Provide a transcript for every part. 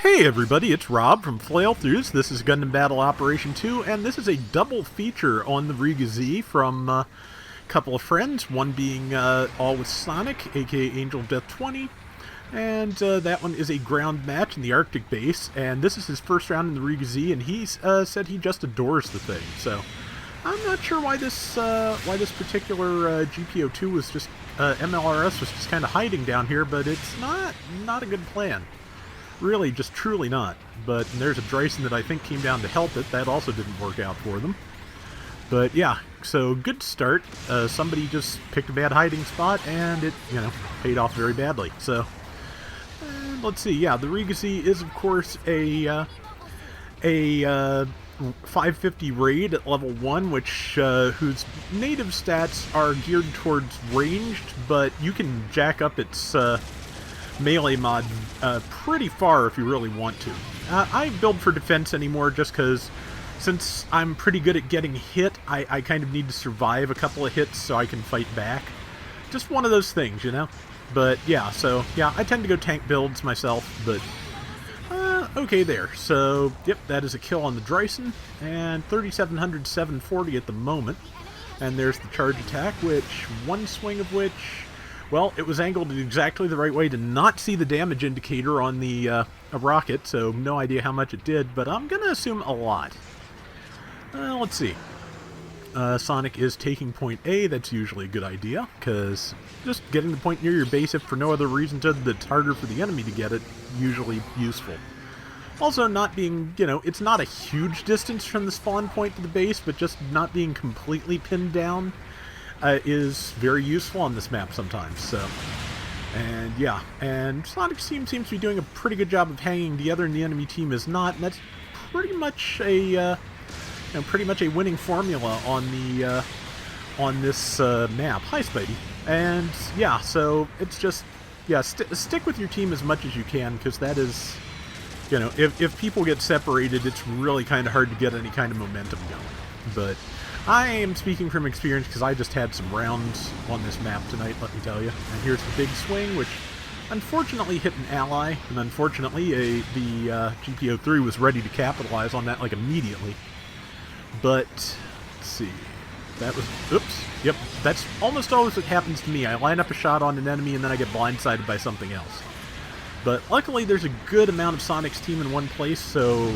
Hey everybody, it's Rob from Flailthroughs. This is Gundam Battle Operation 2, and this is a double feature on the RGZ from a couple of friends, one being All with Sonic, aka Angel of Death 20, and that one is a ground match in the Arctic base, and this is his first round in the RGZ, and he said he just adores the thing, so I'm not sure why this particular GPO2 was just, MLRS was just kind of hiding down here, but it's not a good plan. Really, just truly not. But there's a Dryson that I think came down to help it. That also didn't work out for them. But yeah, so good start. Somebody just picked a bad hiding spot, and it, paid off very badly. So, let's see. Yeah, the RGZ is, of course, a 550 raid at level 1, which whose native stats are geared towards ranged, but you can jack up its melee mod pretty far if you really want to. I build for defense anymore just because since I'm pretty good at getting hit, I kind of need to survive a couple of hits so I can fight back. Just one of those things, But yeah, so yeah, I tend to go tank builds myself, but okay there. So, yep, that is a kill on the Dryson, and 3,700, 740 at the moment. And there's the charge attack, which, one swing of which, well, it was angled exactly the right way to not see the damage indicator on the rocket, so no idea how much it did, but I'm going to assume a lot. Let's see. Sonic is taking point A. That's usually a good idea, because just getting the point near your base, if for no other reason other than it's harder for the enemy to get it, usually useful. Also, not being, it's not a huge distance from the spawn point to the base, but just not being completely pinned down is very useful on this map sometimes. So, and yeah, and Sonic's team seems to be doing a pretty good job of hanging together, and the enemy team is not. And that's pretty much a winning formula on the on this map. Hi, Spidey. And yeah, so it's just stick with your team as much as you can, because that is, if people get separated, it's really kind of hard to get any kind of momentum going. But I am speaking from experience because I just had some rounds on this map tonight, let me tell you. And here's the big swing, which unfortunately hit an ally, and unfortunately the GPO3 was ready to capitalize on that, like, immediately. But, let's see, that was, oops, yep, that's almost always what happens to me. I line up a shot on an enemy and then I get blindsided by something else. But luckily there's a good amount of Sonic's team in one place, so,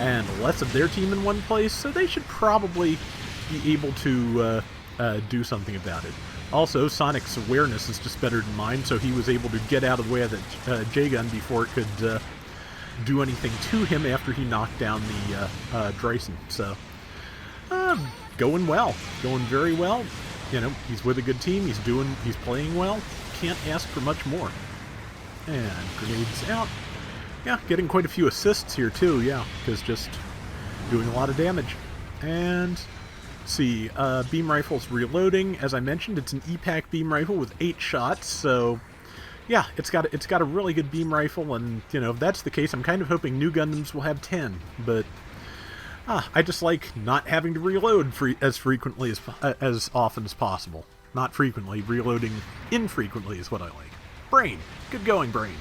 and less of their team in one place, so they should probably be able to do something about it. Also, Sonic's awareness is just better than mine, so he was able to get out of the way of the J-gun before it could do anything to him after he knocked down the Dryson. So, going well. Going very well. He's with a good team, he's playing well. Can't ask for much more. And grenades out. Yeah, getting quite a few assists here too, yeah, because just doing a lot of damage. And see, beam rifle's reloading. As I mentioned, it's an E-Pack beam rifle with 8 shots, so yeah, it's got a really good beam rifle, and if that's the case, I'm kind of hoping new Gundams will have 10. But I just like not having to reload as frequently as often as possible. Not frequently, reloading infrequently is what I like. Brain, good going, Brain.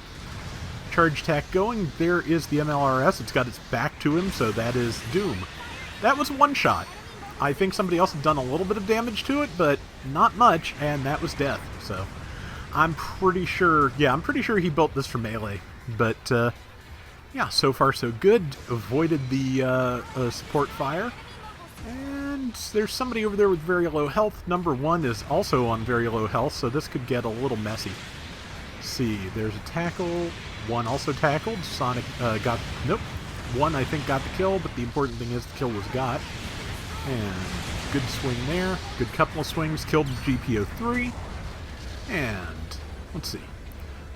Charge attack going. There is the MLRS. It's got its back to him, so that is Doom. That was one shot. I think somebody else had done a little bit of damage to it, but not much, and that was death. So, I'm pretty sure he built this for melee. But, yeah, so far so good. Avoided the support fire. And there's somebody over there with very low health. Number 1 is also on very low health, so this could get a little messy. Let's see, there's a tackle. 1 also tackled. Sonic got... Nope. 1, I think, got the kill, but the important thing is the kill was got. And good swing there. Good couple of swings. Killed the GPO3. And let's see.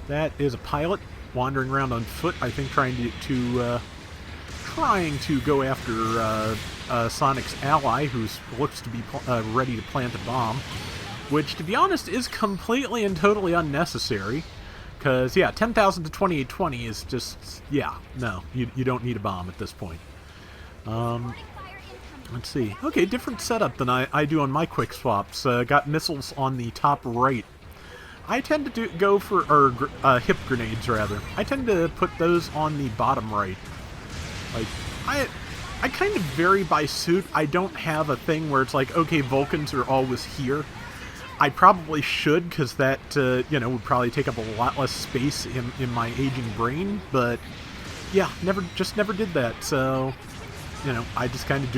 That is a pilot wandering around on foot, I think, trying to go after Sonic's ally, who looks to be ready to plant a bomb. Which, to be honest, is completely and totally unnecessary. Because, yeah, 10,000 to 2820 is just, yeah, no, you don't need a bomb at this point. Let's see. Okay, different setup than I do on my quick swaps. Got missiles on the top right I tend to go for, hip grenades rather. I tend to put those on the bottom right. Like, I kind of vary by suit. I don't have a thing where it's like, okay, Vulcans are always here. I probably should, because that, you know, would probably take up a lot less space in my aging brain, but yeah, just never did that, so, you know, I just kind of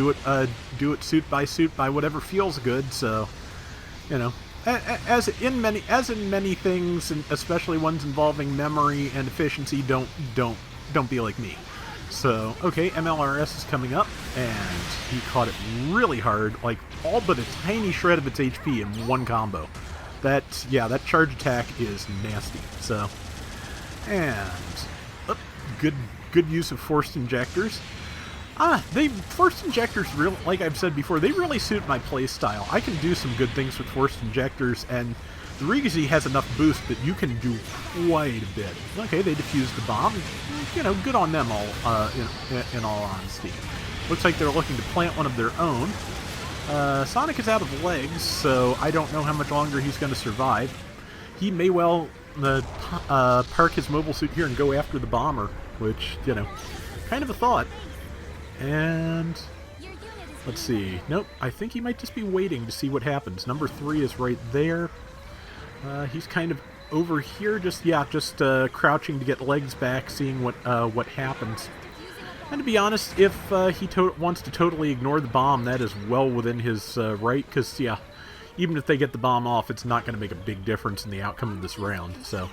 do it suit by whatever feels good, so, you know, as in many things, and especially ones involving memory and efficiency, don't be like me. So, okay, MLRS is coming up, and he caught it really hard, like all but a tiny shred of its HP in one combo. That charge attack is nasty. So, and good use of forced injectors. Forced injectors, really, like I've said before, they really suit my playstyle. I can do some good things with forced injectors, and the RGZ has enough boost that you can do quite a bit. Okay, they defused the bomb. You know, good on them, in all honesty. Looks like they're looking to plant one of their own. Sonic is out of legs, so I don't know how much longer he's going to survive. He may well park his mobile suit here and go after the bomber, which, you know, kind of a thought. And let's see. Nope, I think he might just be waiting to see what happens. Number 3 is right there. He's kind of over here, just crouching to get legs back, seeing what happens. And to be honest, if he wants to totally ignore the bomb, that is well within his right, because, yeah, even if they get the bomb off, it's not going to make a big difference in the outcome of this round. So,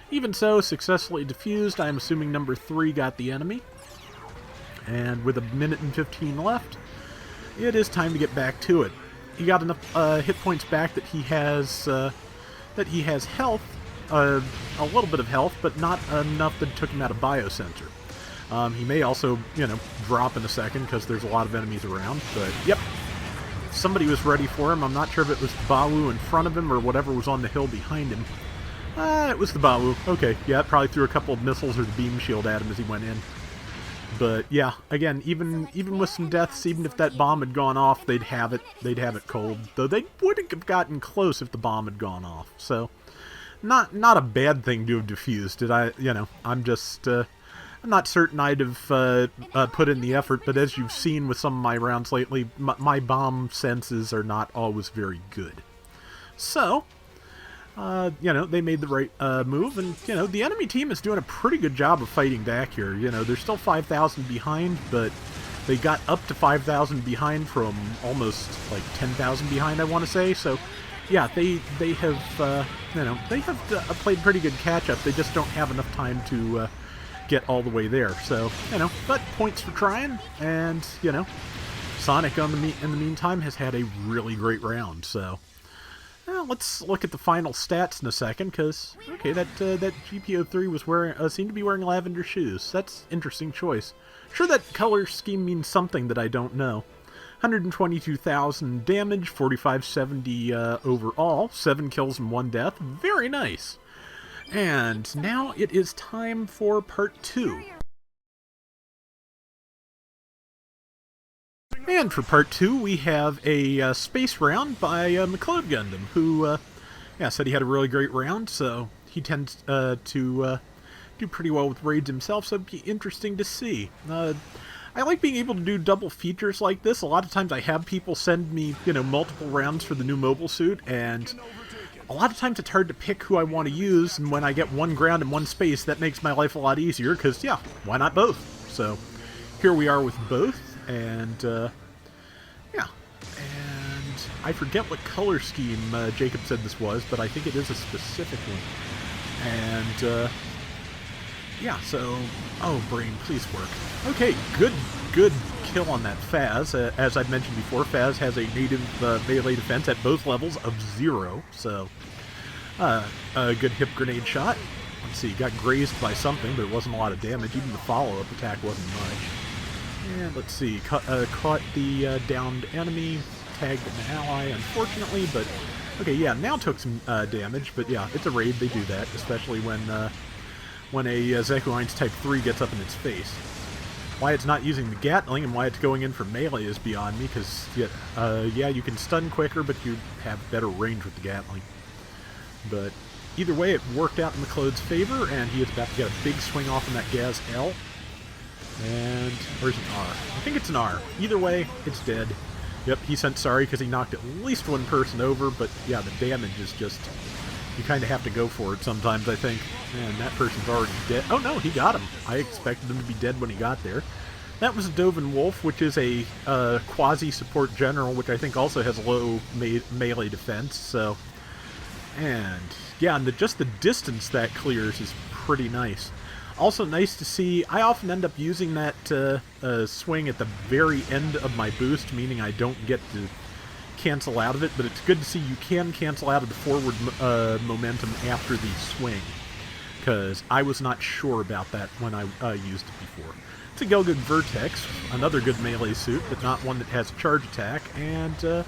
even so, successfully defused. I'm assuming number 3 got the enemy. And with 1 minute and 15 left, it is time to get back to it. He got enough hit points back that he has health, a little bit of health, but not enough that took him out of biosensor. He may also, you know, drop in a second because there's a lot of enemies around, but yep, somebody was ready for him. I'm not sure if it was the Bawu in front of him or whatever was on the hill behind him. It was the Bawu. Okay, yeah, it probably threw a couple of missiles or the beam shield at him as he went in. But yeah, again, even with some deaths, even if that bomb had gone off, they'd have it cold. Though they wouldn't have gotten close if the bomb had gone off. So, not a bad thing to have defused. I'm just I'm not certain I'd have put in the effort. But as you've seen with some of my rounds lately, my bomb senses are not always very good. So, you know, they made the right move, and, you know, the enemy team is doing a pretty good job of fighting back here. You know, they're still 5,000 behind, but they got up to 5,000 behind from almost, like, 10,000 behind, I want to say. So, yeah, they have, you know, they have played pretty good catch-up. They just don't have enough time to get all the way there. So, you know, but points for trying, and, you know, Sonic in the meantime has had a really great round, so... Well, let's look at the final stats in a second, because, okay, that GPO3 was seemed to be wearing lavender shoes. That's an interesting choice. Sure, that color scheme means something that I don't know. 122,000 damage, 4570 overall, 7 kills and 1 death. Very nice. And now it is time for part 2. And for part 2, we have a space round by McLeod Gundam, who said he had a really great round, so he tends to do pretty well with raids himself, so it'd be interesting to see. I like being able to do double features like this. A lot of times I have people send me, you know, multiple rounds for the new mobile suit, and a lot of times it's hard to pick who I want to use, and when I get one ground and one space, that makes my life a lot easier, because, yeah, why not both? So, here we are with both. And, yeah. And I forget what color scheme Jacob said this was, but I think it is a specific one. And, yeah, so... Oh, brain, please work. Okay, good kill on that Faz. As I've mentioned before, Faz has a native melee defense at both levels of 0, so... a good hip grenade shot. Let's see, got grazed by something, but it wasn't a lot of damage. Even the follow-up attack wasn't much. And let's see, caught the downed enemy, tagged an ally, unfortunately, but... Okay, yeah, now took some damage, but yeah, it's a raid, they do that, especially when a Zeku 1 Type 3 gets up in its face. Why it's not using the Gatling and why it's going in for melee is beyond me, because, yeah, you can stun quicker, but you have better range with the Gatling. But either way, it worked out in McLeod's favor, and he is about to get a big swing off on that Gaz L. And where's an R? I think it's an R. Either way, it's dead. Yep, he sent sorry because he knocked at least one person over, but yeah, the damage is just... You kind of have to go for it sometimes, I think. And that person's already dead. Oh no, he got him. I expected him to be dead when he got there. That was Dovin Wolf, which is a quasi-support general, which I think also has low melee defense, so... And, yeah, and just the distance that clears is pretty nice. Also nice to see, I often end up using that swing at the very end of my boost, meaning I don't get to cancel out of it, but it's good to see you can cancel out of the forward momentum after the swing, because I was not sure about that when I used it before. It's a Gelgoog Vertex, another good melee suit, but not one that has a charge attack, and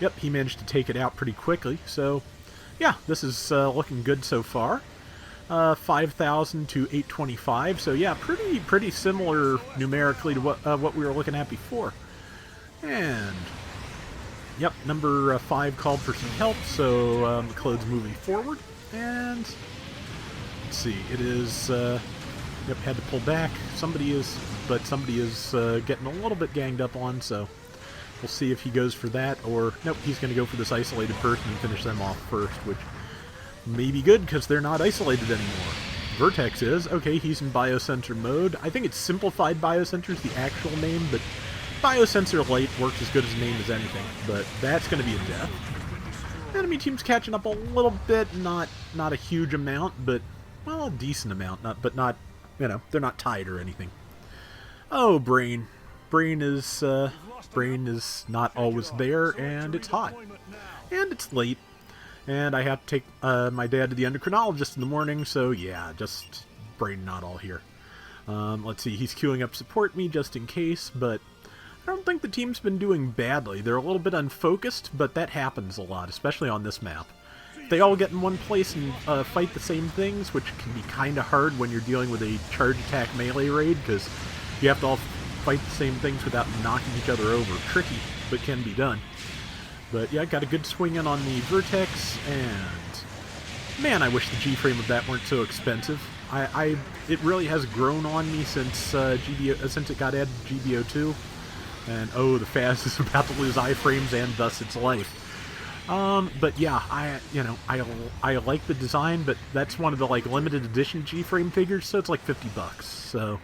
yep, he managed to take it out pretty quickly, so yeah, this is looking good so far. 5,000 to 825, so yeah, pretty similar numerically to what we were looking at before. And yep, number 5 called for some help, so McLeod's moving forward, and let's see, it is, yep, had to pull back. Somebody is getting a little bit ganged up on, so we'll see if he goes for that, or nope, he's going to go for this isolated person and finish them off first, which may be good, because they're not isolated anymore. Vertex is. Okay, he's in Biosensor mode. I think it's Simplified Biosensor is the actual name, but Biosensor Lite works as good as a name as anything, but that's going to be a death. Enemy team's catching up a little bit, not a huge amount, but, well, a decent amount, but not, you know, they're not tied or anything. Oh, Brain. Brain is not always there, and it's hot. And it's late. And I have to take my dad to the endocrinologist in the morning, so yeah, just Brain not all here. Let's see, he's queuing up support me just in case, but I don't think the team's been doing badly. They're a little bit unfocused, but that happens a lot, especially on this map. If they all get in one place and fight the same things, which can be kind of hard when you're dealing with a charge attack melee raid, because you have to all fight the same things without knocking each other over. Tricky, but can be done. But yeah, got a good swing in on the Vertex, and man, I wish the G-frame of that weren't so expensive. It really has grown on me since since it got added to GBO2, and oh, the Faz is about to lose iframes and thus its life. But yeah, I like the design, but that's one of the like limited edition G-frame figures, so it's like $50. So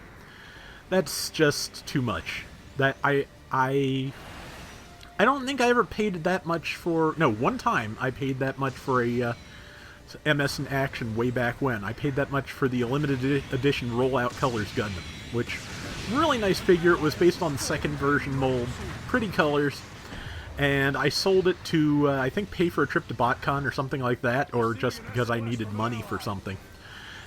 that's just too much. That I don't think I ever paid that much for... No, one time I paid that much for a MS in Action way back when. I paid that much for the limited edition Rollout Colors Gundam, which, really nice figure. It was based on the second version mold. Pretty colors. And I sold it to, I think, pay for a trip to BotCon or something like that, or just because I needed money for something.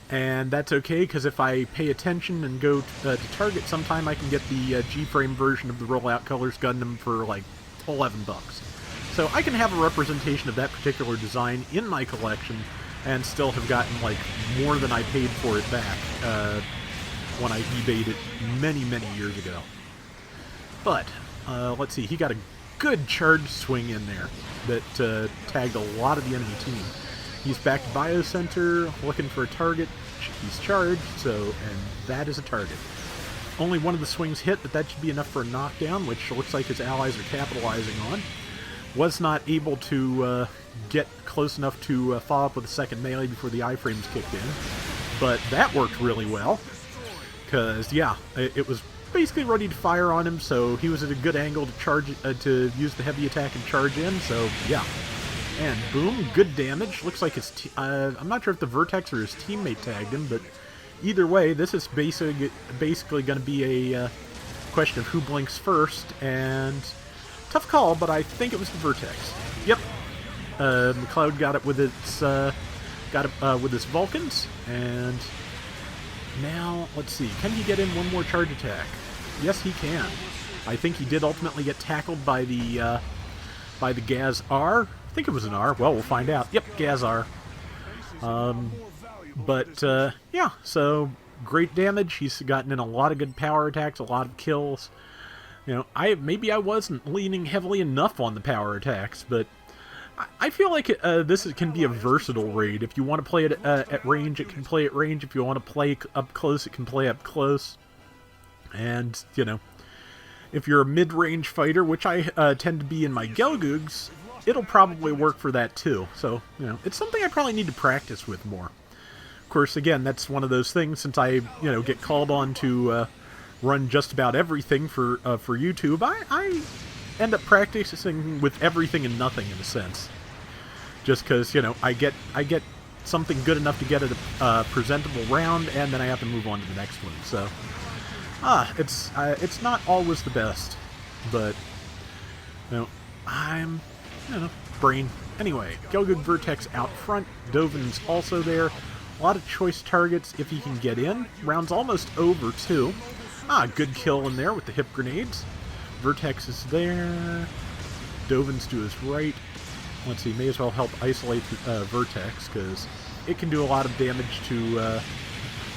And that's okay, because if I pay attention and go to Target sometime, I can get the G-frame version of the Rollout Colors Gundam for, like, $11. So I can have a representation of that particular design in my collection and still have gotten like more than I paid for it back when I eBayed it many years ago. But let's see, he got a good charge swing in there that tagged a lot of the enemy team. He's back to Biocenter looking for a target. He's charged, so, and that is a target. Only one of the swings hit, but that should be enough for a knockdown, which looks like his allies are capitalizing on. Was not able to get close enough to follow up with a second melee before the iframes kicked in. But that worked really well, because, yeah, it was basically ready to fire on him, so he was at a good angle to charge, to use the heavy attack and charge in, so, yeah. And boom, good damage. Looks like his I'm not sure if the Vertex or his teammate tagged him, but either way, this is basically going to be a question of who blinks first, and tough call, but I think it was the Vertex. Yep, McLeod got it with its with his Vulcans, and now let's see, can he get in one more charge attack? Yes, he can. I think he did ultimately get tackled by the Gaz R. I think it was an R. Well, we'll find out. Yep, Gaz R. But, yeah, so great damage. He's gotten in a lot of good power attacks, a lot of kills. You know, maybe I wasn't leaning heavily enough on the power attacks, but I feel like can be a versatile raid. If you want to play it at range, it can play at range. If you want to play up close, it can play up close. And, you know, if you're a mid-range fighter, which I tend to be in my Gelgugs, it'll probably work for that too. So, you know, it's something I probably need to practice with more. Of course, again, that's one of those things, since I, you know, get called on to run just about everything for YouTube, I end up practicing with everything and nothing in a sense. Just because, you know, I get something good enough to get a presentable round, and then I have to move on to the next one. So, it's not always the best, but, you know, brain. Anyway, Gelgud Vertex out front. Dovin's also there. A lot of choice targets if he can get in. Round's almost over, too. Good kill in there with the hip grenades. Vertex is there. Dovin's to his right. Let's see, may as well help isolate Vertex, because it can do a lot of damage to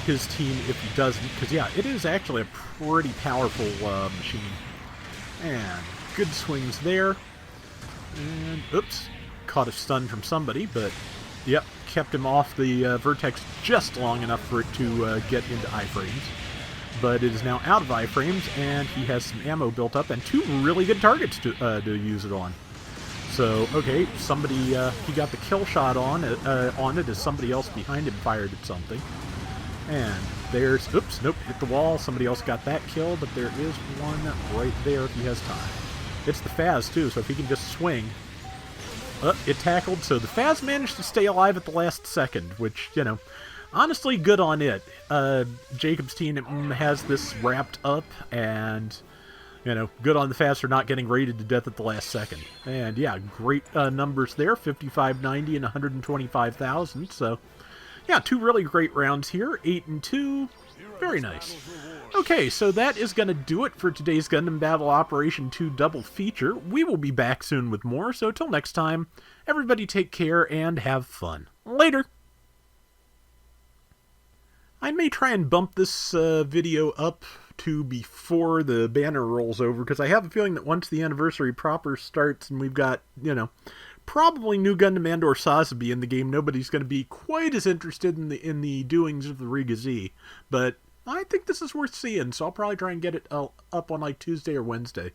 his team if he doesn't. Because, yeah, it is actually a pretty powerful machine. And good swings there. And, oops, caught a stun from somebody, but, yep, kept him off the Vertex just long enough for it to get into iframes. But it is now out of iframes, and he has some ammo built up, and 2 really good targets to use it on. So, okay, somebody, he got the kill shot on it as somebody else behind him fired at something. And there's, oops, nope, hit the wall, somebody else got that kill, but there is one right there if he has time. It's the Faz, too, so if he can just swing. It tackled, so the Faz managed to stay alive at the last second, which, you know, honestly, good on it. Jacob's team has this wrapped up, and, you know, good on the Faz for not getting raided to death at the last second. And, yeah, great numbers there, 5590 and 125,000, so, yeah, 2 really great rounds here, 8 and 2, very nice. Okay, so that is going to do it for today's Gundam Battle Operation 2 double feature. We will be back soon with more, so till next time, everybody take care and have fun. Later! I may try and bump this video up to before the banner rolls over, because I have a feeling that once the anniversary proper starts and we've got, you know, probably new Gundam and or Sazabi in the game, nobody's going to be quite as interested in the doings of the RGZ. But I think this is worth seeing, so I'll probably try and get it up on like Tuesday or Wednesday.